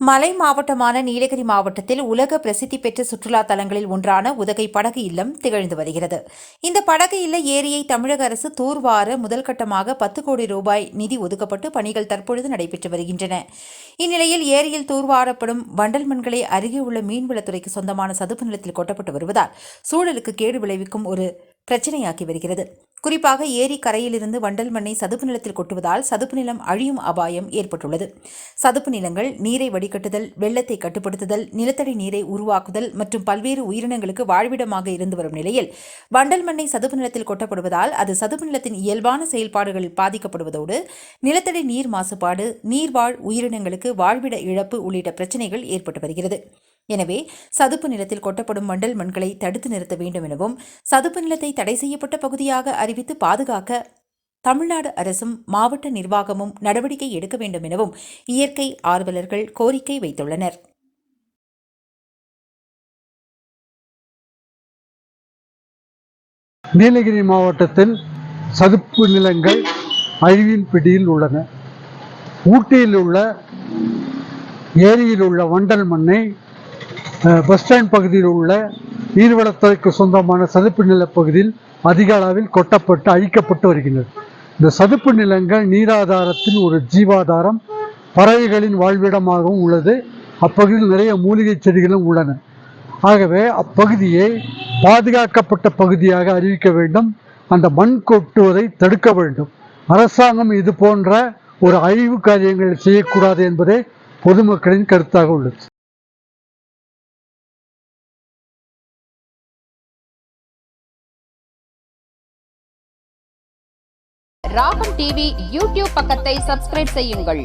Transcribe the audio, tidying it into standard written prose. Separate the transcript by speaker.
Speaker 1: மலை மாவட்டமான நீலகிரி மாவட்டத்தில் உலக பிரசித்தி பெற்ற சுற்றுலா தலங்களில் ஒன்றான உதகை படகு இல்லம் திகழ்ந்து வருகிறது. இந்த படகு இல்ல ஏரியை தமிழக அரசு தூர்வார முதல்கட்டமாக 10 கோடி ரூபாய் நிதி ஒதுக்கப்பட்டு பணிகள் தற்பொழுது நடைபெற்று வருகின்றன. இந்நிலையில் ஏரியில் தூர்வாரப்படும் வண்டல் மண்களை அருகே உள்ள மீன்வளத்துறைக்கு சொந்தமான சதுப்பு நிலத்தில் கொட்டப்பட்டு வருவதால் சூழலுக்கு கேடு விளைவிக்கும் ஒரு பிரச்சனையாக்கி வருகிறது. குறிப்பாக ஏரி கரையிலிருந்து வண்டல் மண்ணை சதுப்பு நிலத்தில் கொட்டுவதால் சதுப்பு நிலம் அழியும் அபாயம் ஏற்பட்டுள்ளது. சதுப்பு நிலங்கள் நீரை வடிகட்டுதல், வெள்ளத்தை கட்டுப்படுத்துதல், நிலத்தடி நீரை உருவாக்குதல் மற்றும் பல்வேறு உயிரினங்களுக்கு வாழ்விடமாக இருந்து வரும் நிலையில் வண்டல் மண்ணை சதுப்பு நிலத்தில் கொட்டப்படுவதால் அது சதுப்பு நிலத்தின் இயல்பான செயல்பாடுகளில் பாதிக்கப்படுவதோடு நிலத்தடி நீர் மாசுபாடு, நீர்வாழ் உயிரினங்களுக்கு வாழ்விட இழப்பு உள்ளிட்ட பிரச்சினைகள் ஏற்பட்டு வருகிறது. எனவே சதுப்பு நிலத்தில் கொட்டப்படும் வண்டல் மண்களை தடுத்து நிறுத்த வேண்டும் எனவும் சதுப்பு நிலத்தை தடை செய்யப்பட்ட பகுதியாக அறிவித்து பாதுகாக்க தமிழ்நாடு அரசும் மாவட்ட நிர்வாகமும் நடவடிக்கை எடுக்க வேண்டும் எனவும் இயற்கை ஆர்வலர்கள் கோரிக்கை வைத்துள்ளனர்.
Speaker 2: நீலகிரி மாவட்டத்தில் சதுப்பு நிலங்கள் அழிவின் பிடியில் உள்ளன. ஊட்டியில் உள்ள ஏரியில் உள்ள வண்டல் மண்ணை பஸ் ஸ்டாண்ட் பகுதியில் உள்ள நீர்வளத்துறைக்கு சொந்தமான சதுப்பு நில பகுதியில் அதிக அளவில் கொட்டப்பட்டு அழிக்கப்பட்டு வருகின்றது. இந்த சதுப்பு நிலங்கள் நீராதாரத்தின் ஒரு ஜீவாதாரம், பறவைகளின் வாழ்விடமாகவும் உள்ளது. அப்பகுதியில் நிறைய மூலிகை செடிகளும் உள்ளன. ஆகவே அப்பகுதியை பாதுகாக்கப்பட்ட பகுதியாக அறிவிக்க வேண்டும். அந்த மண் கொட்டுவதை தடுக்க வேண்டும். அரசாங்கம் இது போன்ற ஒரு அழிவு காரியங்களை செய்யக்கூடாது என்பதே பொதுமக்களின் கருத்தாக உள்ளது.
Speaker 3: ராகம் டிவி யூடியூப் பக்கத்தை சப்ஸ்கிரைப் செய்யுங்கள்.